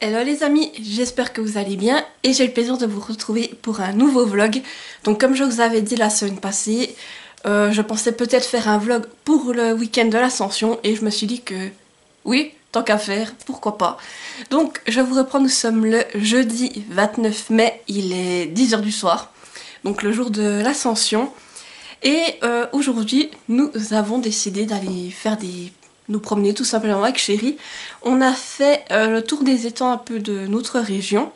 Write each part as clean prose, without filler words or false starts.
Hello les amis, j'espère que vous allez bien et j'ai le plaisir de vous retrouver pour un nouveau vlog. Donc comme je vous avais dit la semaine passée, je pensais peut-être faire un vlog pour le week-end de l'Ascension et je me suis dit que oui, tant qu'à faire, pourquoi pas. Donc je vous reprends, nous sommes le jeudi 29 mai, il est 10 h du soir, donc le jour de l'Ascension. Et aujourd'hui, nous avons décidé d'aller faire nous promener tout simplement avec chérie. On a fait le tour des étangs un peu de notre région.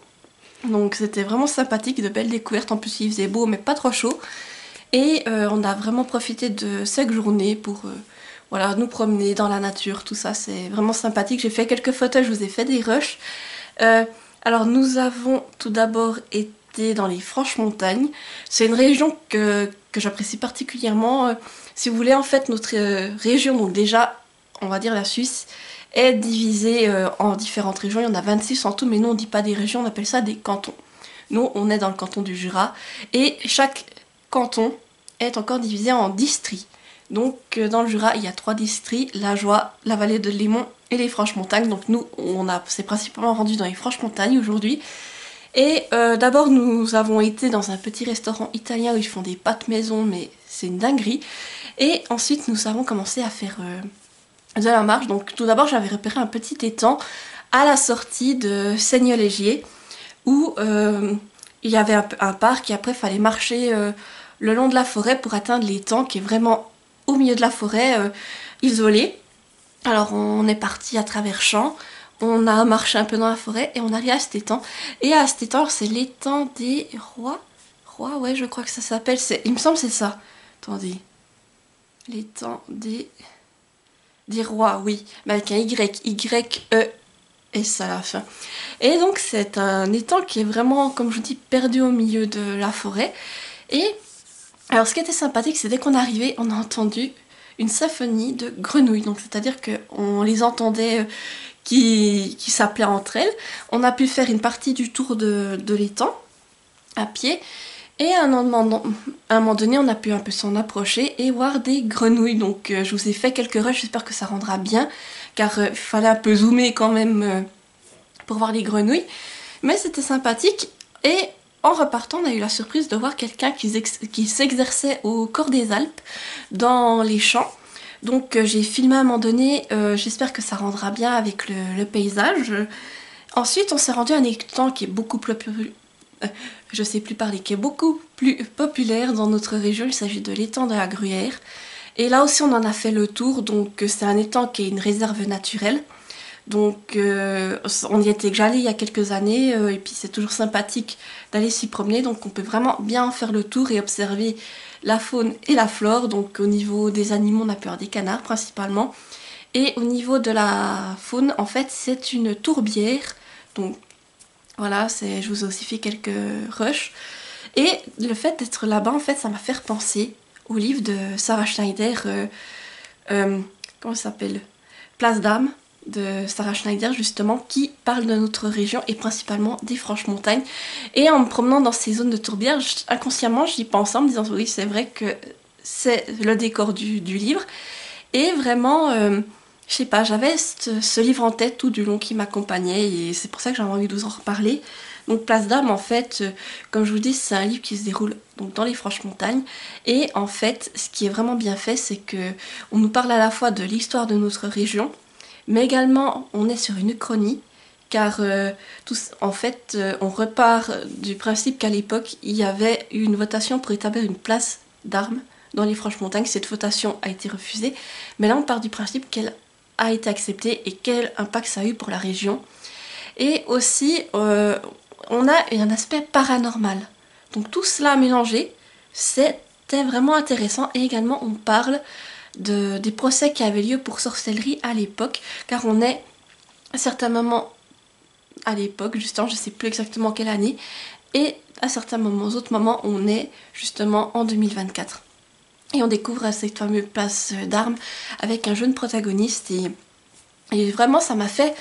Donc c'était vraiment sympathique, de belles découvertes. En plus il faisait beau mais pas trop chaud. Et on a vraiment profité de cette journée pour voilà, nous promener dans la nature. Tout ça c'est vraiment sympathique. J'ai fait quelques photos, je vous ai fait des rushs. Alors nous avons tout d'abord été dans les Franches-Montagnes. C'est une région que j'apprécie particulièrement. Si vous voulez, en fait, notre région, donc déjà, on va dire la Suisse, est divisée en différentes régions. Il y en a 26 en tout, mais nous on ne dit pas des régions, on appelle ça des cantons. Nous, on est dans le canton du Jura, et chaque canton est encore divisé en districts. Donc dans le Jura, il y a 3 districts, la Joie, la vallée de Léman et les Franches-Montagnes. Donc nous, c'est principalement rendu dans les Franches-Montagnes aujourd'hui. Et d'abord, nous avons été dans un petit restaurant italien où ils font des pâtes maison, mais c'est une dinguerie. Et ensuite, nous avons commencé à faire de la marche. Donc tout d'abord, j'avais repéré un petit étang à la sortie de Seigneuxlégier où il y avait un parc et après, il fallait marcher le long de la forêt pour atteindre l'étang qui est vraiment au milieu de la forêt, isolé. Alors on est parti à travers champs, on a marché un peu dans la forêt et on arrive à cet étang. Et à cet étang, c'est l'étang des Rois. Rois, ouais, je crois que ça s'appelle. Il me semble que c'est ça. Attendez. L'étang des Rois, oui. Mais avec un Y. Y-E-S à la fin. Et donc, c'est un étang qui est vraiment, comme je vous dis, perdu au milieu de la forêt. Et alors, ce qui était sympathique, c'est dès qu'on arrivait, on a entendu une symphonie de grenouilles. Donc, c'est-à-dire qu'on les entendait qui s'appelaient entre elles. On a pu faire une partie du tour de l'étang à pied. Et à un moment donné, on a pu un peu s'en approcher et voir des grenouilles. Donc, je vous ai fait quelques rushs, j'espère que ça rendra bien. Car il fallait un peu zoomer quand même pour voir les grenouilles. Mais c'était sympathique. Et en repartant, on a eu la surprise de voir quelqu'un qui s'exerçait au Cor des Alpes dans les champs. Donc j'ai filmé à un moment donné, j'espère que ça rendra bien avec le paysage. Ensuite, on s'est rendu à un étang qui est beaucoup plus... je sais plus parler, qui est beaucoup plus populaire dans notre région. Il s'agit de l'étang de la Gruyère. Et là aussi, on en a fait le tour. Donc c'est un étang qui est une réserve naturelle. Donc on y était déjà allé il y a quelques années et puis c'est toujours sympathique d'aller s'y promener, donc on peut vraiment bien faire le tour et observer la faune et la flore. Donc au niveau des animaux, on a pu avoir des canards principalement, et au niveau de la faune, en fait c'est une tourbière. Donc voilà, je vous ai aussi fait quelques rushs, et le fait d'être là-bas, en fait ça m'a fait repenser au livre de Sarah Schneider, comment ça s'appelle, Place d'âme, de Sarah Schneider justement, qui parle de notre région et principalement des Franches-Montagnes. Et en me promenant dans ces zones de tourbière, inconsciemment j'y pense en me disant oui, c'est vrai que c'est le décor du livre. Et vraiment, je sais pas, j'avais ce livre en tête tout du long qui m'accompagnait et c'est pour ça que j'avais envie de vous en reparler. Donc Place d'âme, en fait, comme je vous dis, c'est un livre qui se déroule donc dans les Franches-Montagnes. Et en fait, ce qui est vraiment bien fait, c'est que on nous parle à la fois de l'histoire de notre région, mais également on est sur une uchronie, car en fait on repart du principe qu'à l'époque il y avait eu une votation pour établir une place d'armes dans les Franches-Montagnes. Cette votation a été refusée, mais là on part du principe qu'elle a été acceptée et quel impact ça a eu pour la région. Et aussi on a un aspect paranormal, donc tout cela mélangé, c'était vraiment intéressant. Et également on parle des procès qui avaient lieu pour sorcellerie à l'époque, car on est à certains moments à l'époque, justement, je sais plus exactement quelle année, et à certains moments, aux autres moments, on est justement en 2024. Et on découvre cette fameuse place d'armes avec un jeune protagoniste, et vraiment ça m'a fait,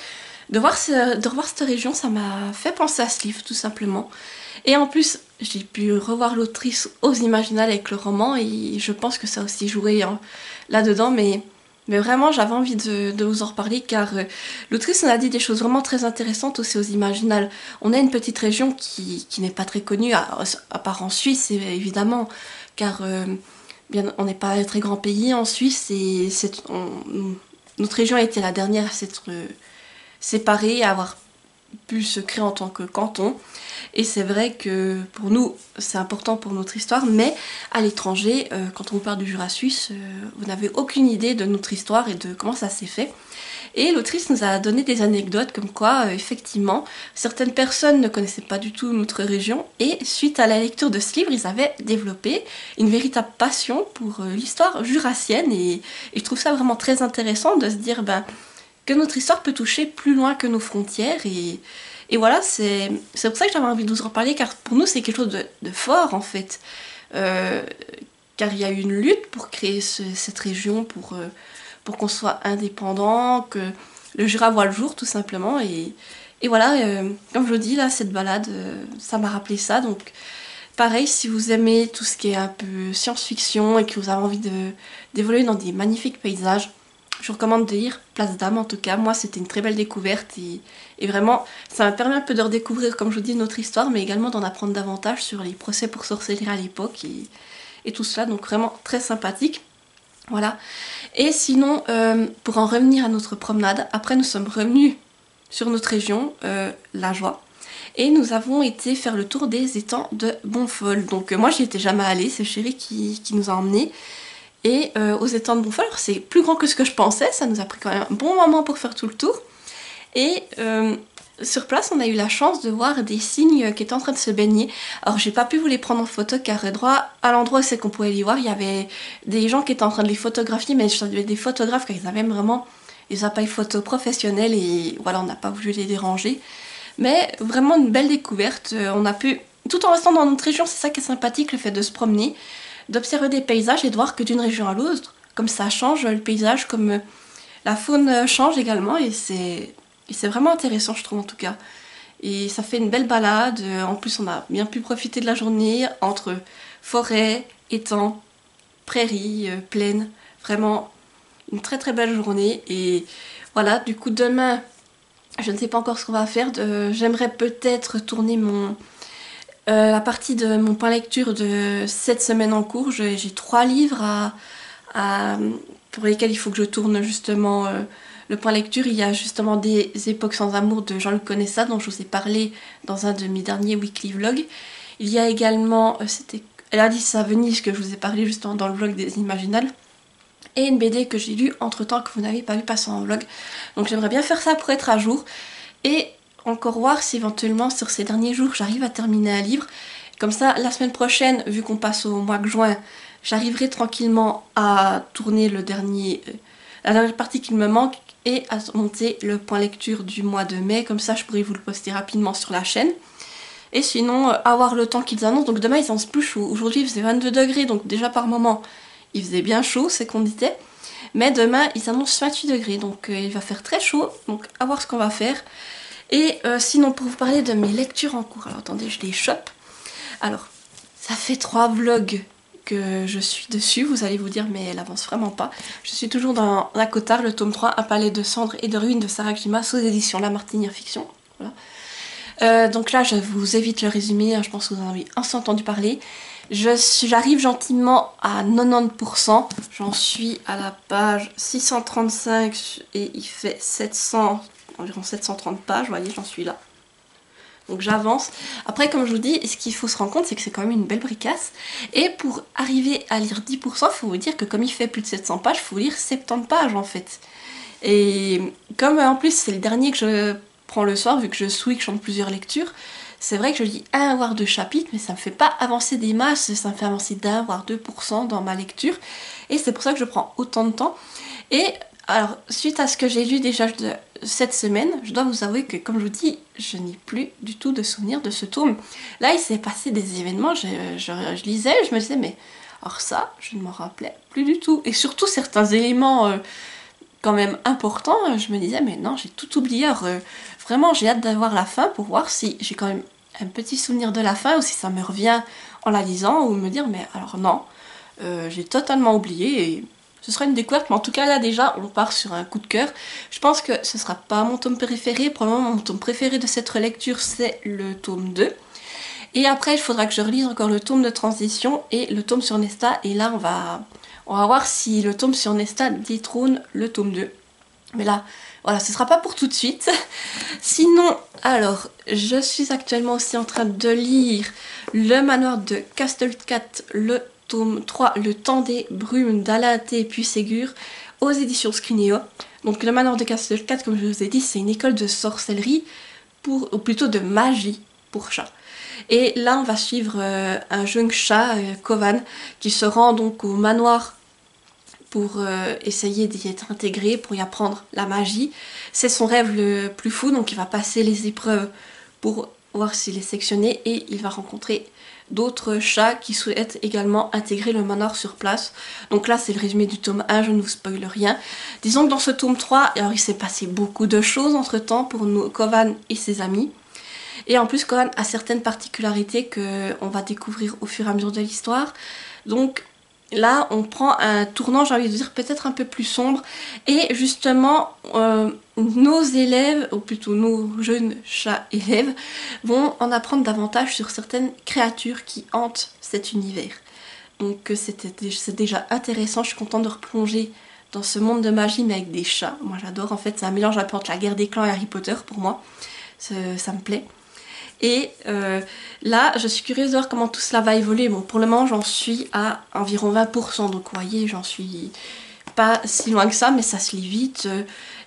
de revoir cette région, ça m'a fait penser à ce livre tout simplement. Et en plus, j'ai pu revoir l'autrice aux Imaginales avec le roman, et je pense que ça a aussi joué là-dedans, mais Mais vraiment, j'avais envie de vous en reparler car l'autrice nous a dit des choses vraiment très intéressantes aussi aux Imaginales. On a une petite région qui n'est pas très connue, à part en Suisse évidemment, car bien, on n'est pas un très grand pays en Suisse et notre région a été la dernière à s'être séparée, à avoir pu se créer en tant que canton. Et c'est vrai que pour nous, c'est important pour notre histoire, mais à l'étranger, quand on parle du Jura suisse, vous n'avez aucune idée de notre histoire et de comment ça s'est fait. Et l'autrice nous a donné des anecdotes comme quoi, effectivement, certaines personnes ne connaissaient pas du tout notre région et suite à la lecture de ce livre, ils avaient développé une véritable passion pour l'histoire jurassienne et je trouve ça vraiment très intéressant de se dire que notre histoire peut toucher plus loin que nos frontières et voilà, c'est pour ça que j'avais envie de vous en parler, car pour nous c'est quelque chose de fort en fait. Euh, Car il y a eu une lutte pour créer cette région, pour qu'on soit indépendant, que le Jura voit le jour tout simplement. Et voilà, comme je vous dis, là, cette balade, ça m'a rappelé ça. Donc pareil, si vous aimez tout ce qui est un peu science-fiction et que vous avez envie d'évoluer dans des magnifiques paysages, je vous recommande de lire Place d'Âme en tout cas. Moi, c'était une très belle découverte et vraiment, ça m'a permis un peu de redécouvrir, comme je vous dis, notre histoire, mais également d'en apprendre davantage sur les procès pour sorcellerie à l'époque et tout cela. Donc vraiment très sympathique. Voilà. Et sinon, pour en revenir à notre promenade, après nous sommes revenus sur notre région, la Joie. Et nous avons été faire le tour des étangs de Bonfol. Donc moi j'y étais jamais allée, c'est Chéri qui nous a emmenés. Et aux étangs de Bonfol, c'est plus grand que ce que je pensais, ça nous a pris quand même un bon moment pour faire tout le tour. Et sur place, on a eu la chance de voir des cygnes qui étaient en train de se baigner. Alors j'ai pas pu vous les prendre en photo car droit à l'endroit où c'est qu'on pouvait les voir, il y avait des gens qui étaient en train de les photographier, mais je savais des photographes car ils avaient vraiment des appareils photo professionnels et voilà, on n'a pas voulu les déranger. Mais vraiment une belle découverte, on a pu, tout en restant dans notre région, c'est ça qui est sympathique, le fait de se promener, d'observer des paysages et de voir que d'une région à l'autre, comme ça change le paysage, comme la faune change également et c'est vraiment intéressant je trouve en tout cas. Et ça fait une belle balade, en plus on a bien pu profiter de la journée entre forêt, étangs, prairies, plaines, vraiment une très très belle journée et voilà, du coup demain je ne sais pas encore ce qu'on va faire, j'aimerais peut-être tourner la partie de mon point lecture de cette semaine en cours. J'ai 3 livres pour lesquels il faut que je tourne justement le point lecture. Il y a justement Des époques sans amour de Jean-Luc Conessa dont je vous ai parlé dans un de mes derniers weekly vlogs. Il y a également Elle a dit ça Venise que je vous ai parlé justement dans le vlog des Imaginales. Et une BD que j'ai lue entre temps que vous n'avez pas vu passer en vlog. Donc j'aimerais bien faire ça pour être à jour. Et encore voir si éventuellement sur ces derniers jours j'arrive à terminer un livre. Comme ça la semaine prochaine, vu qu'on passe au mois de juin, j'arriverai tranquillement à tourner la dernière partie qu'il me manque et à monter le point lecture du mois de mai. Comme ça je pourrai vous le poster rapidement sur la chaîne. Et sinon avoir le temps qu'ils annoncent. Donc demain ils annoncent plus chaud. Aujourd'hui il faisait 22 degrés donc déjà par moment il faisait bien chaud, c'est qu'on disait. Mais demain, ils annoncent 28 degrés, donc il va faire très chaud. Donc à voir ce qu'on va faire. Et sinon, pour vous parler de mes lectures en cours, alors attendez, je les chope. Alors, ça fait 3 vlogs que je suis dessus. Vous allez vous dire, mais elle avance vraiment pas. Je suis toujours dans La Cotard, le tome 3, Un palais de cendres et de ruines de Sarah Grima, sous édition La Martinière Fiction. Voilà. Donc là, je vous évite le résumé, hein, je pense que vous en avez entendu parler. J'arrive gentiment à 90%, j'en suis à la page 635 et il fait environ 730 pages, vous voyez, j'en suis là. Donc j'avance. Après, comme je vous dis, ce qu'il faut se rendre compte, c'est que c'est quand même une belle bricasse. Et pour arriver à lire 10%, il faut vous dire que comme il fait plus de 700 pages, il faut lire 70 pages en fait. Et comme en plus c'est le dernier que je prends le soir, vu que je switch entre plusieurs lectures, c'est vrai que je lis 1 voire 2 chapitres, mais ça me fait pas avancer des masses, ça me fait avancer d'1 voire 2% dans ma lecture. Et c'est pour ça que je prends autant de temps. Et alors, suite à ce que j'ai lu déjà cette semaine, je dois vous avouer que, comme je vous dis, je n'ai plus du tout de souvenir de ce tome. Là, il s'est passé des événements, je lisais, je me disais, mais alors ça, je ne m'en rappelais plus du tout. Et surtout certains éléments quand même importants, je me disais, mais non, j'ai tout oublié. Alors, vraiment, j'ai hâte d'avoir la fin pour voir si j'ai quand même un petit souvenir de la fin ou si ça me revient en la lisant ou me dire, mais alors non, j'ai totalement oublié ce sera une découverte, mais en tout cas là déjà on part sur un coup de cœur. Je pense que ce sera pas mon tome préféré, probablement mon tome préféré de cette relecture c'est le tome 2. Et après il faudra que je relise encore le tome de transition et le tome sur Nesta, et là on va voir si le tome sur Nesta détrône le tome 2. Mais là, voilà, ce sera pas pour tout de suite. Sinon, alors, je suis actuellement aussi en train de lire le manoir de Castlecat, le tome 3, Le temps des brumes d'Alain T. Puységur, aux éditions Scrinéo. Donc le manoir de Castlecat, comme je vous ai dit, c'est une école de sorcellerie, ou plutôt de magie pour chats. Et là, on va suivre un jeune chat, Kovan, qui se rend donc au manoir pour essayer d'y être intégré, pour y apprendre la magie. C'est son rêve le plus fou, donc il va passer les épreuves pour voir s'il est sectionné, et il va rencontrer d'autres chats qui souhaitent également intégrer le manoir sur place. Donc là c'est le résumé du tome 1, je ne vous spoile rien. Disons que dans ce tome 3, alors il s'est passé beaucoup de choses entre temps pour nous, Kovan et ses amis. Et en plus Kovan a certaines particularités qu'on va découvrir au fur et à mesure de l'histoire. Donc là, on prend un tournant, j'ai envie de dire, peut-être un peu plus sombre. Et justement, nos élèves, ou plutôt nos jeunes chats élèves, vont en apprendre davantage sur certaines créatures qui hantent cet univers. Donc c'est déjà intéressant, je suis contente de replonger dans ce monde de magie, mais avec des chats. Moi j'adore, en fait, c'est un mélange un peu entre la guerre des clans et Harry Potter pour moi. Ça me plaît. Et là, je suis curieuse de voir comment tout cela va évoluer. Bon, pour le moment, j'en suis à environ 20%. Donc, vous voyez, j'en suis pas si loin que ça, mais ça se lit vite.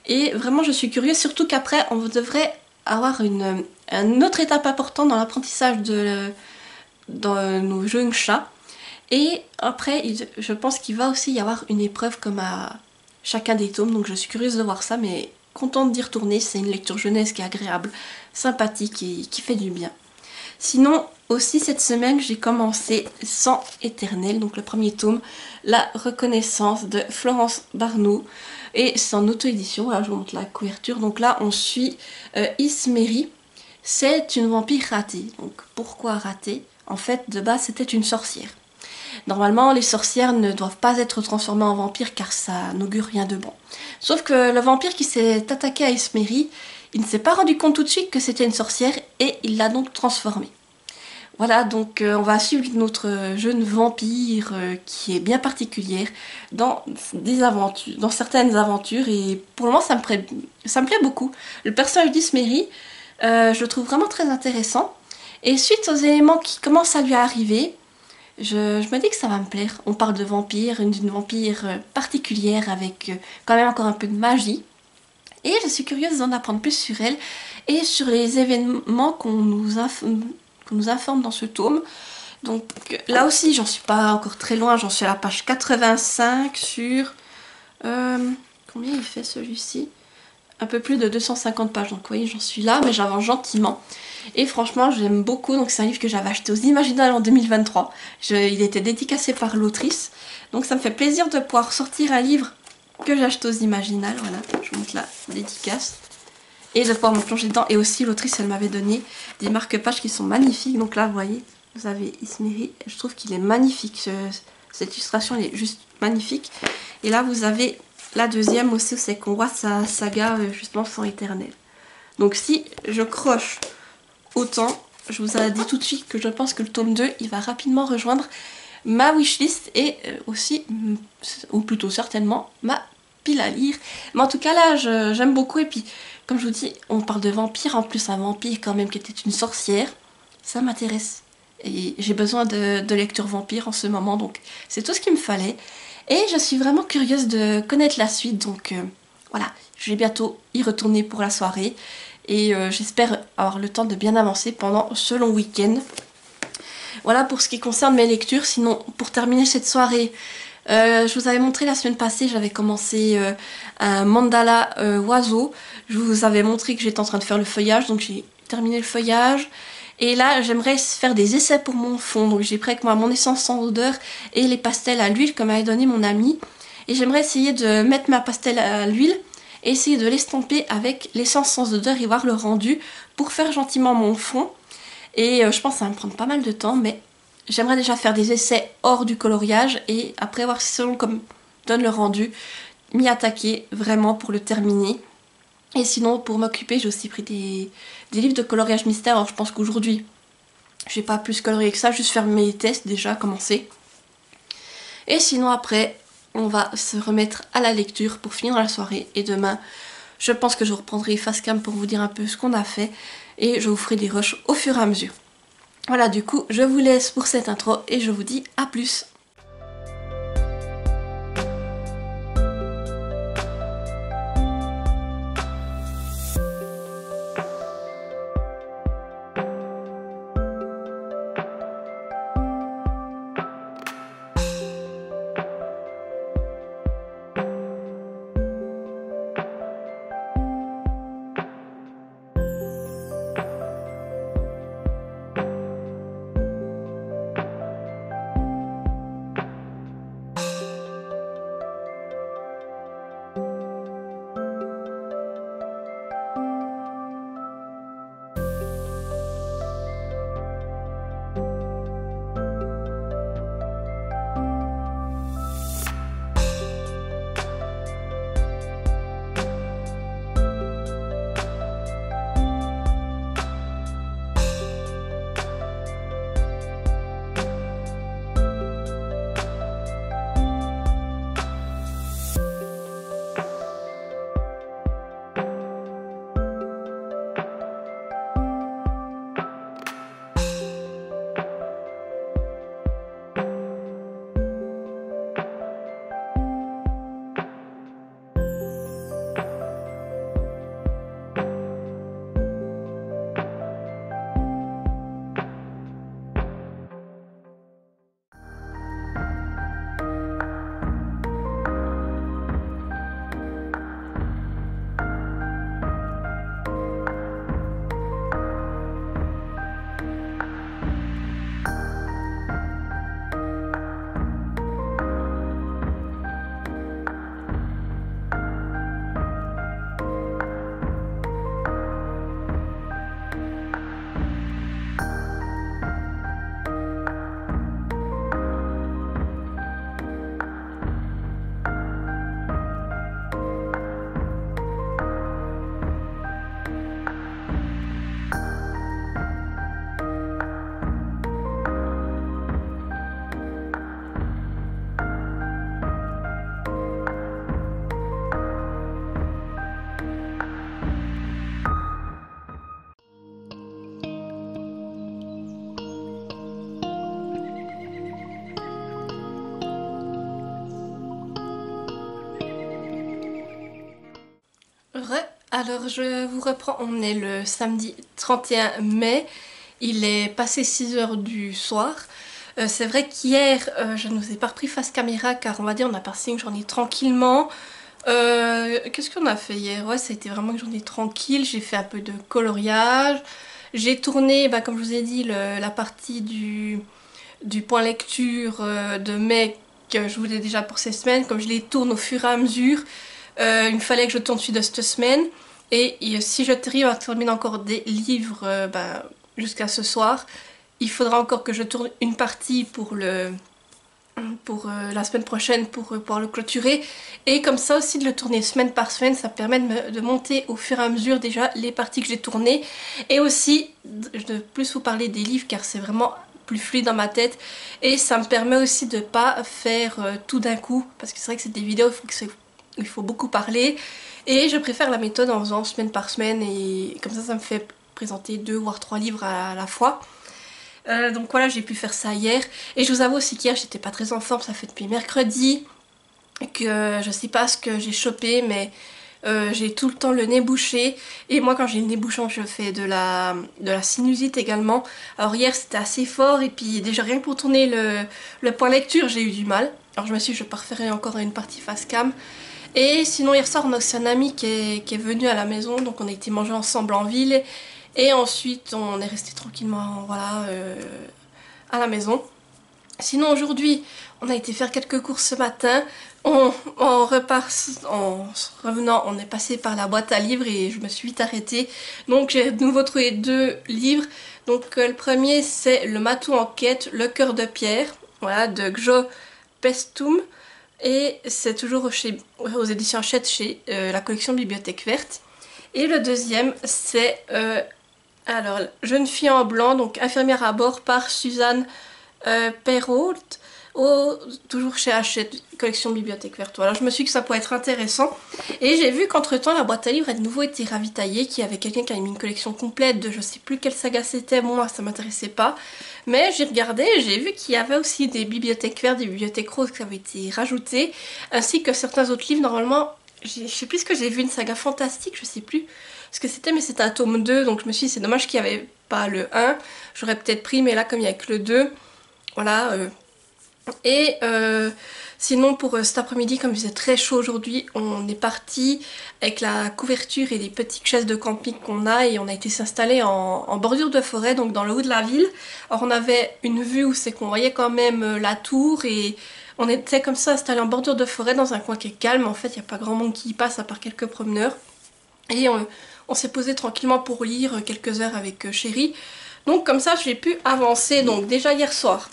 Et vraiment, je suis curieuse, surtout qu'après, on devrait avoir une autre étape importante dans l'apprentissage dans nos jeunes chats. Et après, je pense qu'il va aussi y avoir une épreuve comme à chacun des tomes. Donc, je suis curieuse de voir ça, mais contente d'y retourner. C'est une lecture jeunesse qui est agréable, sympathique et qui fait du bien. Sinon, aussi cette semaine, j'ai commencé Sang éternel, donc le premier tome, La reconnaissance de Florence Barneau. Et c'est en auto-édition, voilà, je vous montre la couverture. Donc là, on suit Isméry. C'est une vampire ratée. Donc pourquoi ratée? En fait, de base, c'était une sorcière. Normalement, les sorcières ne doivent pas être transformées en vampires car ça n'augure rien de bon. Sauf que le vampire qui s'est attaqué à Isméry, il ne s'est pas rendu compte tout de suite que c'était une sorcière et il l'a donc transformée. Voilà, donc on va suivre notre jeune vampire qui est bien particulière dans certaines aventures, et pour le moment ça me plaît beaucoup. Le personnage d'Isméry, je le trouve vraiment très intéressant, et suite aux éléments qui commencent à lui arriver, je me dis que ça va me plaire. On parle de vampire, d'une vampire particulière avec quand même encore un peu de magie. Et je suis curieuse d'en apprendre plus sur elle et sur les événements qu'on nous informe dans ce tome. Donc là aussi, j'en suis pas encore très loin. J'en suis à la page 85 sur... combien il fait celui-ci? Un peu plus de 250 pages. Donc vous voyez, j'en suis là, mais j'avance gentiment. Et franchement, j'aime beaucoup. Donc c'est un livre que j'avais acheté aux Imaginales en 2023. Il était dédicacé par l'autrice. Donc ça me fait plaisir de pouvoir sortir un livre que j'achète aux Imaginales. Voilà, je vous montre la dédicace. Et de pouvoir me plonger dedans. Et aussi, l'autrice, elle m'avait donné des marque-pages qui sont magnifiques. Donc là, vous voyez, vous avez Isméry. Je trouve qu'il est magnifique. Cette illustration, elle est juste magnifique. Et là, vous avez la deuxième aussi, c'est qu'on voit sa saga, justement, Sang éternel. Donc si je croche autant, je vous ai dit tout de suite que je pense que le tome 2, il va rapidement rejoindre ma wishlist et aussi, ou plutôt certainement, ma pile à lire. Mais en tout cas là, j'aime beaucoup. Et puis, comme je vous dis, on parle de vampire, en plus un vampire quand même qui était une sorcière. Ça m'intéresse. Et j'ai besoin de lecture vampire en ce moment, donc c'est tout ce qu'il me fallait. Et je suis vraiment curieuse de connaître la suite, donc voilà, je vais bientôt y retourner pour la soirée. Et j'espère avoir le temps de bien avancer pendant ce long week-end. Voilà pour ce qui concerne mes lectures. Sinon, pour terminer cette soirée, je vous avais montré la semaine passée, j'avais commencé un mandala oiseau. Je vous avais montré que j'étais en train de faire le feuillage, donc j'ai terminé le feuillage. Et là, j'aimerais faire des essais pour mon fond. Donc j'ai pris avec moi mon essence sans odeur et les pastels à l'huile que m'avait donné mon ami. Et j'aimerais essayer de mettre ma pastel à l'huile et essayer de l'estomper avec l'essence sans odeur et voir le rendu pour faire gentiment mon fond. Et je pense que ça va me prendre pas mal de temps, mais j'aimerais déjà faire des essais hors du coloriage et après voir selon comme donne le rendu, m'y attaquer vraiment pour le terminer. Et sinon pour m'occuper j'ai aussi pris des livres de coloriage mystère. Alors je pense qu'aujourd'hui je vais pas plus colorier que ça, juste faire mes tests déjà, commencer. Et sinon après on va se remettre à la lecture pour finir la soirée. Et demain je pense que je reprendrai Facecam pour vous dire un peu ce qu'on a fait. Et je vous ferai des rushs au fur et à mesure. Voilà, du coup je vous laisse pour cette intro et je vous dis à plus. Alors je vous reprends, on est le samedi 31 mai, il est passé 6 h du soir. C'est vrai qu'hier je ne vous ai pas repris face caméra car on va dire on a passé une journée tranquillement. Qu'est-ce qu'on a fait hier? Ouais, ça a été vraiment une journée tranquille, j'ai fait un peu de coloriage. J'ai tourné, comme je vous ai dit, la partie du point lecture de mai que je voulais déjà pour ces semaines. Comme je les tourne au fur et à mesure, il fallait que je tourne celui de cette semaine. Et si je arrive à terminer encore des livres jusqu'à ce soir, il faudra encore que je tourne une partie pour la semaine prochaine pour pouvoir le clôturer. Et comme ça aussi de le tourner semaine par semaine, ça permet de monter au fur et à mesure déjà les parties que j'ai tournées. Et aussi de plus vous parler des livres car c'est vraiment plus fluide dans ma tête. Et ça me permet aussi de pas faire tout d'un coup. Parce que c'est vrai que c'est des vidéos où il faut beaucoup parler. Et je préfère la méthode en faisant semaine par semaine. Et comme ça me fait présenter 2 voire 3 livres à la fois. Donc voilà, j'ai pu faire ça hier. Et je vous avoue aussi qu'hier j'étais pas très en forme, ça fait depuis mercredi que je sais pas ce que j'ai chopé, mais j'ai tout le temps le nez bouché. Et moi quand j'ai le nez bouchant je fais de la sinusite également. Alors hier c'était assez fort et puis déjà rien que pour tourner le point lecture j'ai eu du mal. Alors je me suis dit je préférais encore une partie face cam. Et sinon hier soir on a aussi un ami qui est venu à la maison, donc on a été manger ensemble en ville. Et ensuite on est resté tranquillement voilà, à la maison. Sinon aujourd'hui on a été faire quelques courses ce matin. En revenant on est passé par la boîte à livres et je me suis vite arrêtée. Donc j'ai de nouveau trouvé 2 livres. Donc le premier c'est Le Matou en quête, le cœur de pierre, voilà, de Gjo Pestum. Et c'est toujours aux éditions Hachette chez la collection Bibliothèque Verte. Et le deuxième, c'est alors Jeune fille en blanc, donc Infirmière à bord par Suzanne Perrault, toujours chez Hachette, collection Bibliothèque Verte. Voilà, je me suis dit que ça pourrait être intéressant. Et j'ai vu qu'entre temps, la boîte à livres a de nouveau été ravitaillée, qu'il y avait quelqu'un qui avait mis une collection complète de je sais plus quelle saga c'était. Bon, moi ça m'intéressait pas. Mais j'ai regardé et j'ai vu qu'il y avait aussi des bibliothèques vertes, des bibliothèques roses qui avaient été rajoutées, ainsi que certains autres livres. Normalement, je sais plus ce que j'ai vu, une saga fantastique, je sais plus ce que c'était, mais c'était un tome 2, donc je me suis dit c'est dommage qu'il n'y avait pas le 1. J'aurais peut-être pris, mais là comme il n'y a que le 2, voilà. Et sinon pour cet après-midi, comme il faisait très chaud aujourd'hui, on est parti avec la couverture et les petites chaises de camping qu'on a et on a été s'installer en bordure de forêt, donc dans le haut de la ville. Alors on avait une vue où c'est qu'on voyait quand même la tour et on était comme ça installé en bordure de forêt dans un coin qui est calme. En fait il n'y a pas grand monde qui y passe à part quelques promeneurs. Et on s'est posé tranquillement pour lire quelques heures avec Chéri. Donc comme ça j'ai pu avancer. Donc déjà hier soir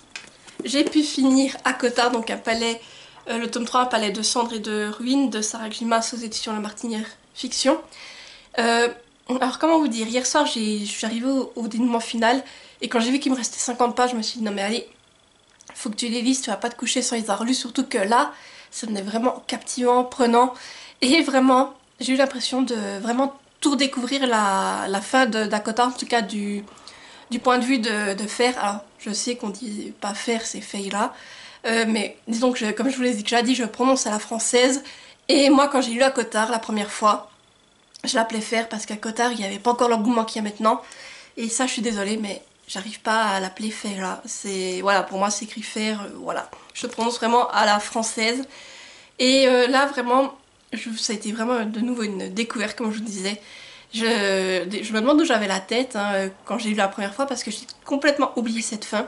j'ai pu finir Akota, donc un palais, le tome 3, un palais de cendres et de ruines de Sarah Grimas aux éditions La Martinière Fiction. Alors comment vous dire, hier soir je suis arrivée au dénouement final et quand j'ai vu qu'il me restait 50 pages, je me suis dit non mais allez, faut que tu les lises, tu vas pas te coucher sans les avoir lus, surtout que là, ça venait vraiment captivant, prenant et vraiment, j'ai eu l'impression de vraiment tout redécouvrir la fin d'Akota, en tout cas du point de vue de Fer. Alors je sais qu'on dit pas Fer, c'est Feyla, mais disons que comme je vous l'ai déjà dit, je prononce à la française. Et moi quand j'ai lu Akota la première fois, je l'appelais Fer parce qu'à Cotard il n'y avait pas encore l'engouement qu'il y a maintenant. Et ça je suis désolée mais j'arrive pas à l'appeler Feyla. C'est voilà, pour moi c'est écrit Fer, voilà. Je prononce vraiment à la française. Et là vraiment, ça a été vraiment de nouveau une découverte comme je vous disais. Je me demande où j'avais la tête hein, quand j'ai lu la première fois parce que j'ai complètement oublié cette fin.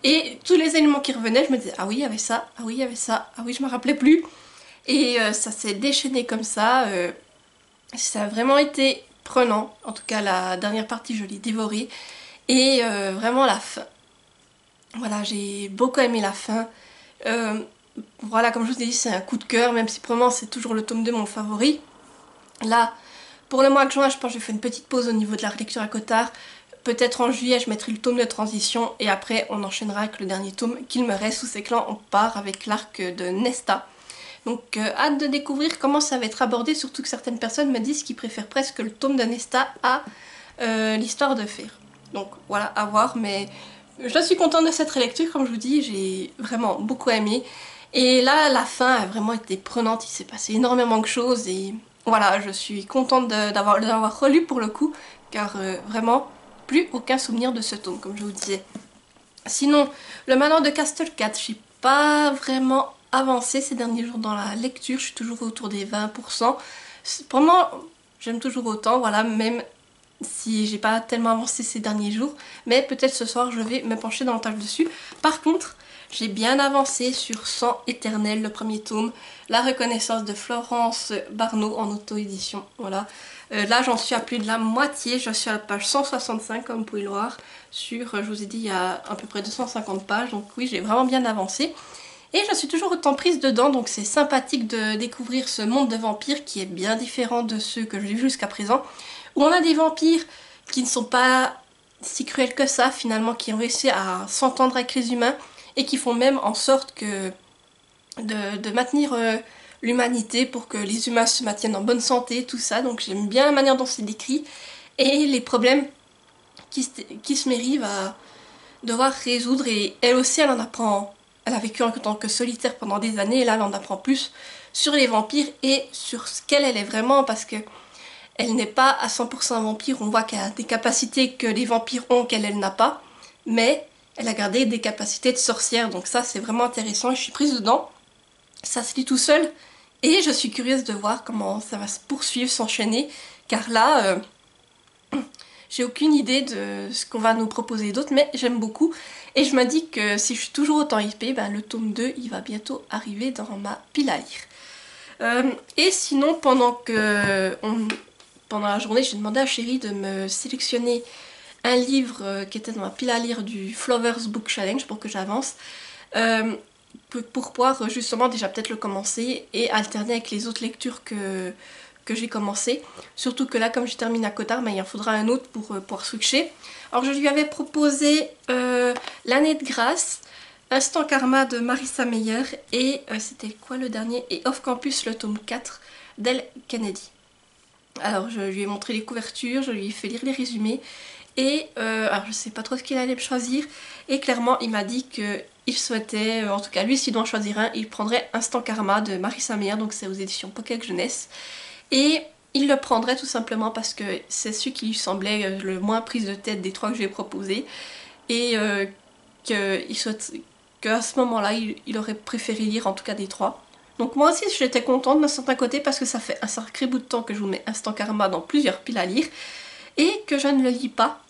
Et tous les éléments qui revenaient, je me disais ah oui il y avait ça, ah oui il y avait ça, ah oui je me rappelais plus. Et ça s'est déchaîné comme ça. Ça a vraiment été prenant. En tout cas la dernière partie je l'ai dévorée. Et vraiment la fin. Voilà, j'ai beaucoup aimé la fin. Voilà, comme je vous ai dit, c'est un coup de cœur, même si pour le moment c'est toujours le tome 2 mon favori. Là, pour le mois de juin, je pense que je vais faire une petite pause au niveau de la lecture à Cotard. Peut-être en juillet, je mettrai le tome de transition et après on enchaînera avec le dernier tome qu'il me reste. Sous ces clans, on part avec l'arc de Nesta. Donc hâte de découvrir comment ça va être abordé, surtout que certaines personnes me disent qu'ils préfèrent presque le tome de Nesta à l'histoire de Fer. Donc voilà, à voir, mais je suis contente de cette relecture, comme je vous dis, j'ai vraiment beaucoup aimé. Et là, la fin a vraiment été prenante, il s'est passé énormément de choses et voilà, je suis contente d'avoir relu pour le coup, car vraiment, plus aucun souvenir de ce tome, comme je vous disais. Sinon, le manoir de Castlecat, j'ai pas vraiment avancé ces derniers jours dans la lecture, je suis toujours autour des 20%. Pour moi, j'aime toujours autant, voilà, même si j'ai pas tellement avancé ces derniers jours, mais peut-être ce soir je vais me pencher davantage dessus. Par contre, j'ai bien avancé sur Sang éternel, le premier tome, la reconnaissance de Florence Barneau en auto-édition, voilà. Là j'en suis à plus de la moitié, je suis à la page 165 comme vous pouvez le voir, sur, je vous ai dit, il y a à peu près 250 pages, donc oui j'ai vraiment bien avancé. Et je suis toujours autant prise dedans, donc c'est sympathique de découvrir ce monde de vampires qui est bien différent de ceux que j'ai vus jusqu'à présent, où on a des vampires qui ne sont pas si cruels que ça finalement, qui ont réussi à s'entendre avec les humains et qui font même en sorte que de maintenir l'humanité pour que les humains se maintiennent en bonne santé, tout ça. Donc j'aime bien la manière dont c'est décrit et les problèmes qui se méritent à devoir résoudre. Et elle aussi elle en apprend, elle a vécu en tant que solitaire pendant des années et là elle en apprend plus sur les vampires et sur ce qu'elle est vraiment, parce que elle n'est pas à 100% vampire, on voit qu'elle a des capacités que les vampires ont qu'elle n'a pas, mais elle a gardé des capacités de sorcière, donc ça c'est vraiment intéressant et je suis prise dedans. Ça se lit tout seul et je suis curieuse de voir comment ça va se poursuivre, s'enchaîner, car là, j'ai aucune idée de ce qu'on va nous proposer d'autre, mais j'aime beaucoup et je me dis que si je suis toujours autant hypée, ben, le tome 2 il va bientôt arriver dans ma pile à lire. Et sinon pendant la journée, j'ai demandé à Chéri de me sélectionner un livre qui était dans ma pile à lire du Flowers Book Challenge pour que j'avance. pour pouvoir justement déjà peut-être le commencer et alterner avec les autres lectures que j'ai commencé. Surtout que là, comme je termine à Cotard, il en faudra un autre pour pouvoir switcher. Alors je lui avais proposé L'année de grâce, Instant Karma de Marissa Meyer et c'était quoi le dernier? Et Off Campus, le tome 4 d'Elle Kennedy. Alors je lui ai montré les couvertures, je lui ai fait lire les résumés et alors je sais pas trop ce qu'il allait me choisir et clairement il m'a dit qu'il souhaitait, en tout cas lui s'il doit en choisir un, il prendrait Instant Karma de Marissa Meyer, donc c'est aux éditions Pocket Jeunesse. Et il le prendrait tout simplement parce que c'est celui qui lui semblait le moins prise de tête des trois que je lui ai proposé. Et qu'à ce moment-là, il aurait préféré lire en tout cas des trois. Donc moi aussi j'étais contente d'un certain côté parce que ça fait un sacré bout de temps que je vous mets Instant Karma dans plusieurs piles à lire. Et que je ne le lis pas.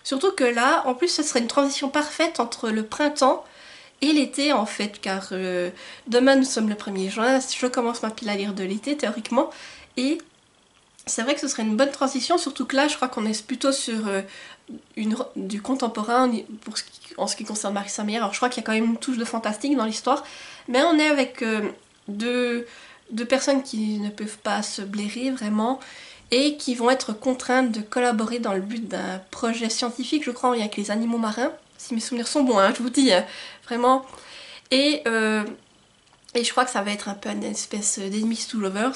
Surtout que là, en plus ce serait une transition parfaite entre le printemps et l'été en fait. Car demain nous sommes le 1er juin, je commence ma pile à lire de l'été théoriquement. Et c'est vrai que ce serait une bonne transition, surtout que là je crois qu'on est plutôt sur du contemporain en ce qui concerne Marissa Meyer. Alors je crois qu'il y a quand même une touche de fantastique dans l'histoire, mais on est avec deux personnes qui ne peuvent pas se blairer vraiment et qui vont être contraintes de collaborer dans le but d'un projet scientifique, je crois, avec les animaux marins, si mes souvenirs sont bons, hein, je vous dis, vraiment. Et je crois que ça va être un peu une espèce d'enemies to lovers.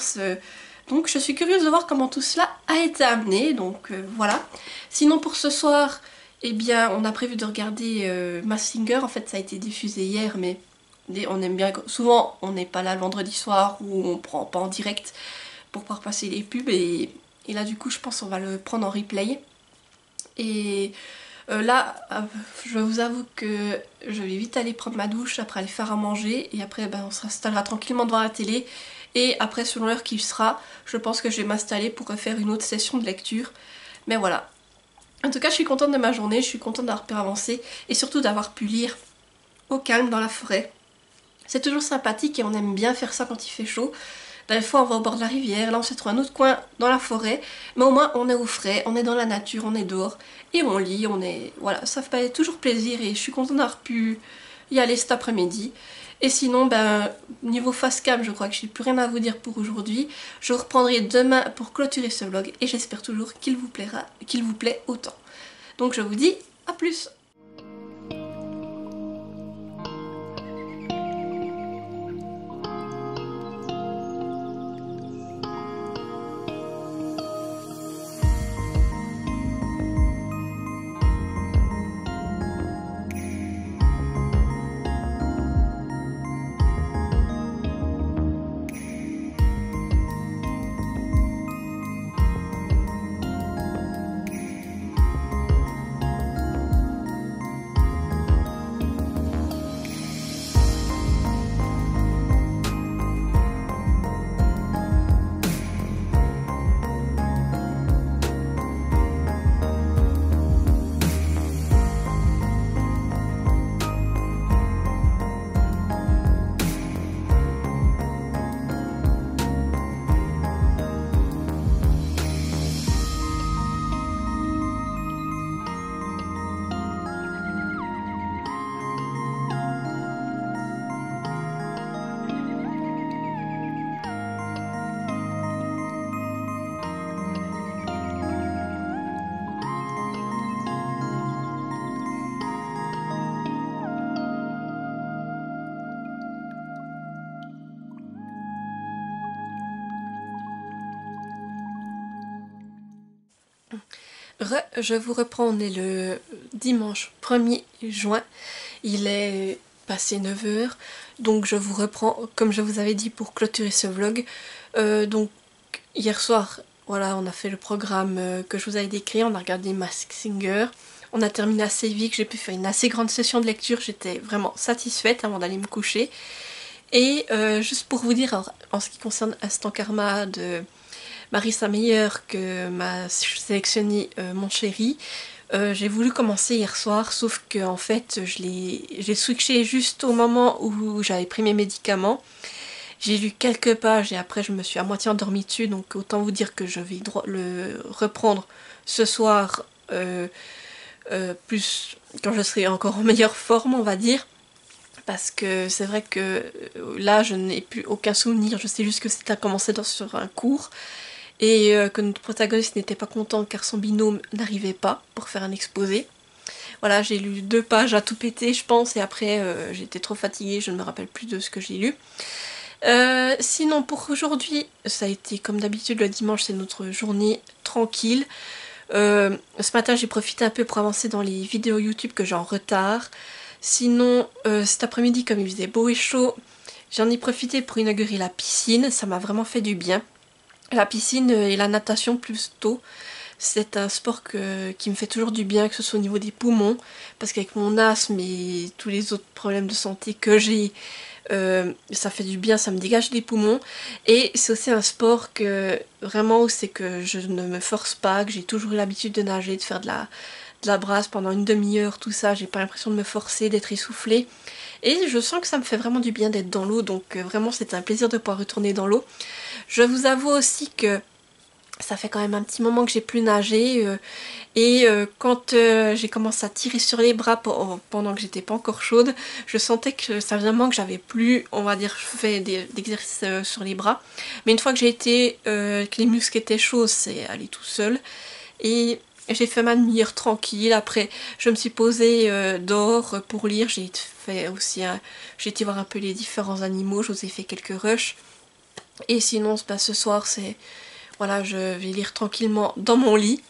Donc je suis curieuse de voir comment tout cela a été amené, donc voilà. Sinon pour ce soir, eh bien on a prévu de regarder Masked Singer. En fait ça a été diffusé hier, mais on aime bien, souvent on n'est pas là le vendredi soir ou on prend pas en direct pour pouvoir passer les pubs et là du coup je pense qu'on va le prendre en replay. Et là je vous avoue que je vais vite aller prendre ma douche, après aller faire à manger et après on s'installera tranquillement devant la télé. Et après, selon l'heure qu'il sera, je pense que je vais m'installer pour refaire une autre session de lecture. Mais voilà. En tout cas, je suis contente de ma journée, je suis contente d'avoir pu avancer et surtout d'avoir pu lire au calme dans la forêt. C'est toujours sympathique et on aime bien faire ça quand il fait chaud. Des fois, on va au bord de la rivière, là on se trouve un autre coin dans la forêt. Mais au moins, on est au frais, on est dans la nature, on est dehors et on lit, voilà, ça fait toujours plaisir et je suis contente d'avoir pu y aller cet après-midi. Et sinon, niveau face cam, je crois que je n'ai plus rien à vous dire pour aujourd'hui. Je vous reprendrai demain pour clôturer ce vlog et j'espère toujours qu'il vous plaît autant. Donc je vous dis à plus! Je vous reprends, on est le dimanche 1er juin, il est passé 9 h, donc je vous reprends comme je vous avais dit pour clôturer ce vlog. Donc hier soir, voilà, on a fait le programme que je vous avais décrit, on a regardé Masked Singer, on a terminé assez vite, j'ai pu faire une assez grande session de lecture, j'étais vraiment satisfaite avant d'aller me coucher. Et juste pour vous dire, alors, en ce qui concerne Instant Karma de Marissa Meyer que m'a sélectionné mon chéri, j'ai voulu commencer hier soir, sauf que en fait j'ai switché juste au moment où j'avais pris mes médicaments. J'ai lu quelques pages et après je me suis à moitié endormie dessus, donc autant vous dire que je vais le reprendre ce soir, plus quand je serai encore en meilleure forme, on va dire. parce que c'est vrai que là je n'ai plus aucun souvenir, je sais juste que c'était à commencer sur un cours et que notre protagoniste n'était pas content car son binôme n'arrivait pas pour faire un exposé. Voilà, j'ai lu 2 pages à tout péter je pense et après j'étais trop fatiguée, je ne me rappelle plus de ce que j'ai lu. Sinon pour aujourd'hui, ça a été comme d'habitude le dimanche, c'est notre journée tranquille. Ce matin j'ai profité un peu pour avancer dans les vidéos YouTube que j'ai en retard. Sinon cet après-midi comme il faisait beau et chaud, j'en ai profité pour inaugurer la piscine, ça m'a vraiment fait du bien. La piscine et la natation plutôt, c'est un sport qui me fait toujours du bien, que ce soit au niveau des poumons, parce qu'avec mon asthme et tous les autres problèmes de santé que j'ai, ça fait du bien, ça me dégage des poumons. Et c'est aussi un sport que vraiment où c'est que je ne me force pas, que j'ai toujours eu l'habitude de nager, de faire de la brasse pendant une demi-heure, tout ça, j'ai pas l'impression de me forcer, d'être essoufflée. Et je sens que ça me fait vraiment du bien d'être dans l'eau, donc vraiment c'est un plaisir de pouvoir retourner dans l'eau. Je vous avoue aussi que ça fait quand même un petit moment que j'ai plus nagé et quand j'ai commencé à tirer sur les bras pendant que j'étais pas encore chaude, je sentais que ça faisait un moment que j'avais plus, on va dire, fait d'exercice sur les bras. Mais une fois que j'ai été, que les muscles étaient chauds, c'est allé tout seul. Et j'ai fait ma demi-heure tranquille. Après, je me suis posée dehors pour lire. J'ai fait aussi, j'ai été voir un peu les différents animaux. Je vous ai fait quelques rushs. Et sinon, bah, ce soir, c'est voilà, je vais lire tranquillement dans mon lit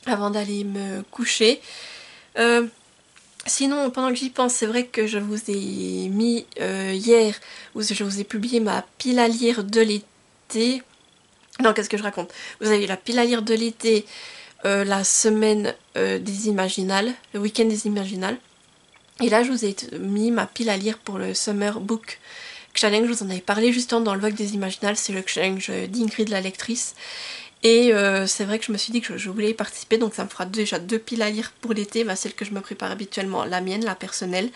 avant d'aller me coucher. Sinon, pendant que j'y pense, c'est vrai que je vous ai mis hier, où je vous ai publié ma pile à lire de l'été. Non, qu'est-ce que je raconte? Vous avez la pile à lire de l'été, la semaine des Imaginales, le week-end des Imaginales. Et là, je vous ai mis ma pile à lire pour le Summer Book Challenge. Je vous en avais parlé justement dans le vlog des Imaginales, c'est le challenge d'Ingrid la lectrice. Et c'est vrai que je me suis dit que je voulais y participer, donc ça me fera déjà 2 piles à lire pour l'été, bah, celle que je me prépare habituellement, la mienne, la personnelle.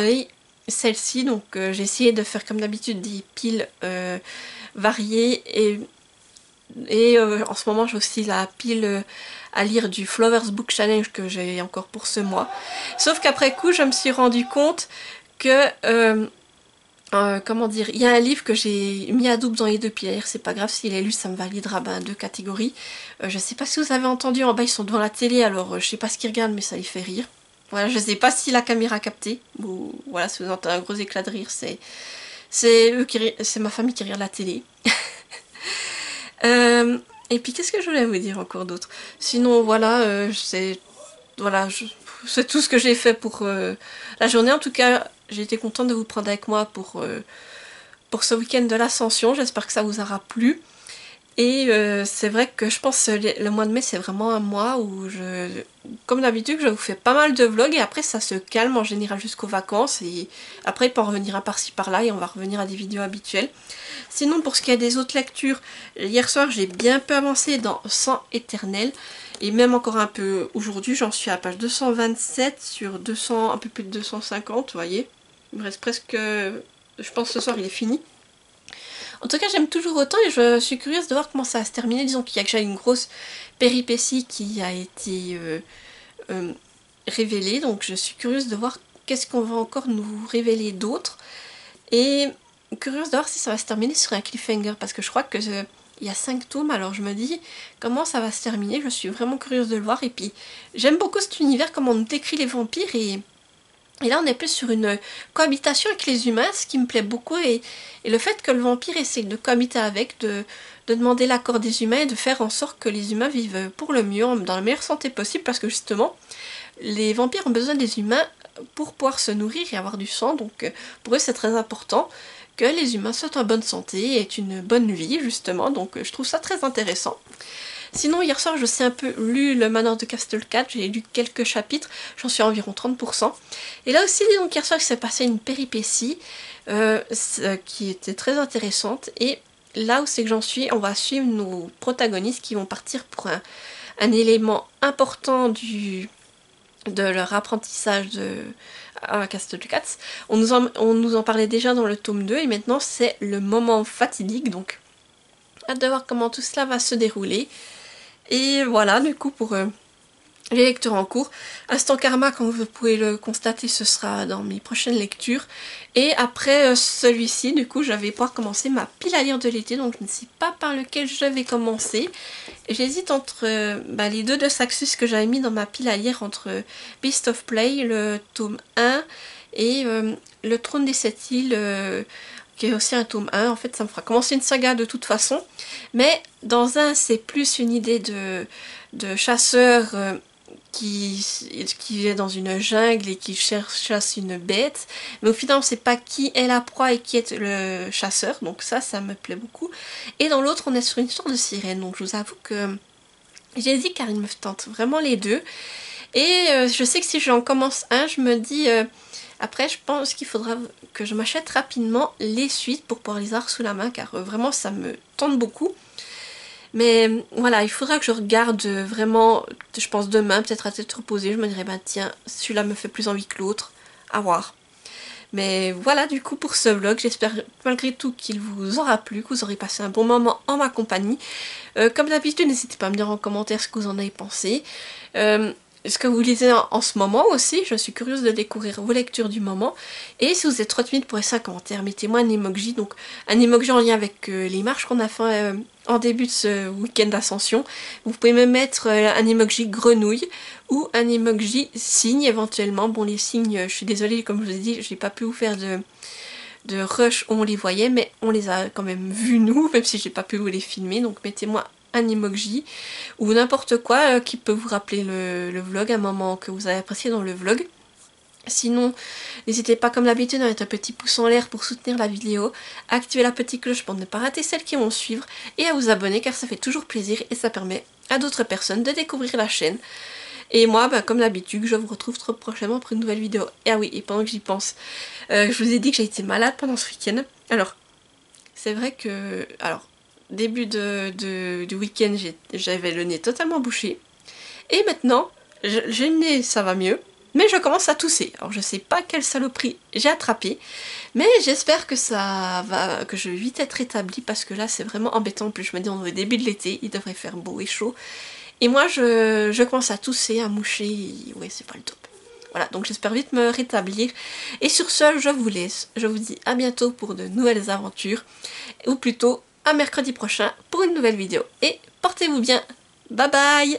Et celle-ci, donc j'ai essayé de faire comme d'habitude des piles variées et en ce moment j'ai aussi la pile à lire du Flowers Book Challenge que j'ai encore pour ce mois. Sauf qu'après coup je me suis rendu compte que comment dire, il y a un livre que j'ai mis à double dans les 2 piles, c'est pas grave s'il est lu, ça me validera 2 catégories. Je sais pas si vous avez entendu, en bas ils sont devant la télé, alors je sais pas ce qu'ils regardent mais ça les fait rire. Voilà, je sais pas si la caméra a capté, ou voilà, si vous entendez un gros éclat de rire, c'est eux qui c'est ma famille qui regarde la télé. Et puis qu'est-ce que je voulais vous dire encore d'autre? Sinon voilà, voilà, c'est tout ce que j'ai fait pour la journée. En tout cas, j'ai été contente de vous prendre avec moi pour ce week-end de l'Ascension. J'espère que ça vous aura plu. Et c'est vrai que je pense que le mois de mai, c'est vraiment un mois où comme d'habitude, je vous fais pas mal de vlogs et après ça se calme en général jusqu'aux vacances. Et après, il peut en revenir un par-ci par-là et on va revenir à des vidéos habituelles. Sinon, pour ce qui est des autres lectures, hier soir, j'ai bien peu avancé dans Sang éternel. Et même encore un peu aujourd'hui, j'en suis à la page 227 sur 200, un peu plus de 250, vous voyez. Il me reste presque... Je pense que ce soir, il est fini. En tout cas, j'aime toujours autant et je suis curieuse de voir comment ça va se terminer. Disons qu'il y a déjà une grosse péripétie qui a été révélée. Donc je suis curieuse de voir qu'est-ce qu'on va encore nous révéler d'autre. Et curieuse de voir si ça va se terminer sur un cliffhanger. Parce que je crois que il y a 5 tomes, alors je me dis comment ça va se terminer. Je suis vraiment curieuse de le voir. Et puis j'aime beaucoup cet univers, comment on nous décrit les vampires et là on est plus sur une cohabitation avec les humains, ce qui me plaît beaucoup, et le fait que le vampire essaie de cohabiter avec, de demander l'accord des humains et de faire en sorte que les humains vivent pour le mieux, dans la meilleure santé possible, parce que justement, les vampires ont besoin des humains pour pouvoir se nourrir et avoir du sang, donc pour eux c'est très important que les humains soient en bonne santé et aient une bonne vie justement, donc je trouve ça très intéressant. Sinon, hier soir, je sais un peu lu le Manoir de Castle-Cat, j'ai lu quelques chapitres, j'en suis à environ 30%. Et là aussi, donc hier soir, il s'est passé une péripétie qui était très intéressante. Et là où c'est que j'en suis, on va suivre nos protagonistes qui vont partir pour un élément important de leur apprentissage à Castle-Cat. On nous en parlait déjà dans le tome 2 et maintenant c'est le moment fatidique, donc hâte de voir comment tout cela va se dérouler. Et voilà, du coup, pour les lectures en cours. Instant Karma, comme vous pouvez le constater, ce sera dans mes prochaines lectures. Et après celui-ci, du coup, je vais pouvoir commencer ma pile à lire de l'été. Donc je ne sais pas par lequel je vais commencer. J'hésite entre les deux de Saxus que j'avais mis dans ma pile à lire, entre Beast of Play, le tome 1, et le Trône des Sept Îles, qui est aussi un tome 1. En fait, ça me fera commencer une saga de toute façon. Mais dans un, c'est plus une idée de chasseur qui est dans une jungle et qui chasse une bête, mais au final on ne sait pas qui est la proie et qui est le chasseur, donc ça me plaît beaucoup. Et dans l'autre on est sur une sorte de sirène, donc je vous avoue que j'hésite car il me tente vraiment les deux. Et je sais que si j'en commence un, je me dis après je pense qu'il faudra que je m'achète rapidement les suites pour pouvoir les avoir sous la main, car vraiment ça me tente beaucoup. Mais voilà, il faudra que je regarde vraiment, je pense demain, peut-être à tête reposée, je me dirais, bah tiens, celui-là me fait plus envie que l'autre, à voir. Mais voilà du coup pour ce vlog, j'espère malgré tout qu'il vous aura plu, que vous aurez passé un bon moment en ma compagnie. Comme d'habitude, n'hésitez pas à me dire en commentaire ce que vous en avez pensé. Ce que vous lisez en ce moment aussi, je suis curieuse de découvrir vos lectures du moment. Et si vous êtes trop timide pour laisser un commentaire, mettez-moi un emoji, donc un emoji en lien avec les marches qu'on a fait en début de ce week-end d'ascension. Vous pouvez me mettre un emoji grenouille ou un emoji cygne éventuellement. Bon, les cygnes, je suis désolée, comme je vous ai dit, je n'ai pas pu vous faire de rush où on les voyait, mais on les a quand même vus nous, même si j'ai pas pu vous les filmer. Donc mettez-moi un emoji ou n'importe quoi qui peut vous rappeler le vlog, un moment que vous avez apprécié dans le vlog. Sinon, n'hésitez pas comme d'habitude à mettre un petit pouce en l'air pour soutenir la vidéo, à activer la petite cloche pour ne pas rater celles qui vont suivre et à vous abonner car ça fait toujours plaisir et ça permet à d'autres personnes de découvrir la chaîne. Et moi, comme d'habitude, je vous retrouve très prochainement pour une nouvelle vidéo. Et ah oui, et pendant que j'y pense, je vous ai dit que j'ai été malade pendant ce week-end. Alors, c'est vrai que... Alors, début du week-end, j'avais le nez totalement bouché. Et maintenant, j'ai le nez, ça va mieux. Mais je commence à tousser. Alors je sais pas quelle saloperie j'ai attrapé. Mais j'espère que que je vais vite être rétablie. Parce que là c'est vraiment embêtant. En plus je me dis on est au début de l'été. Il devrait faire beau et chaud. Et moi je commence à tousser, à moucher. Ouais, c'est pas le top. Voilà, donc j'espère vite me rétablir. Et sur ce, je vous laisse. Je vous dis à bientôt pour de nouvelles aventures. Ou plutôt à mercredi prochain pour une nouvelle vidéo. Et portez-vous bien. Bye bye!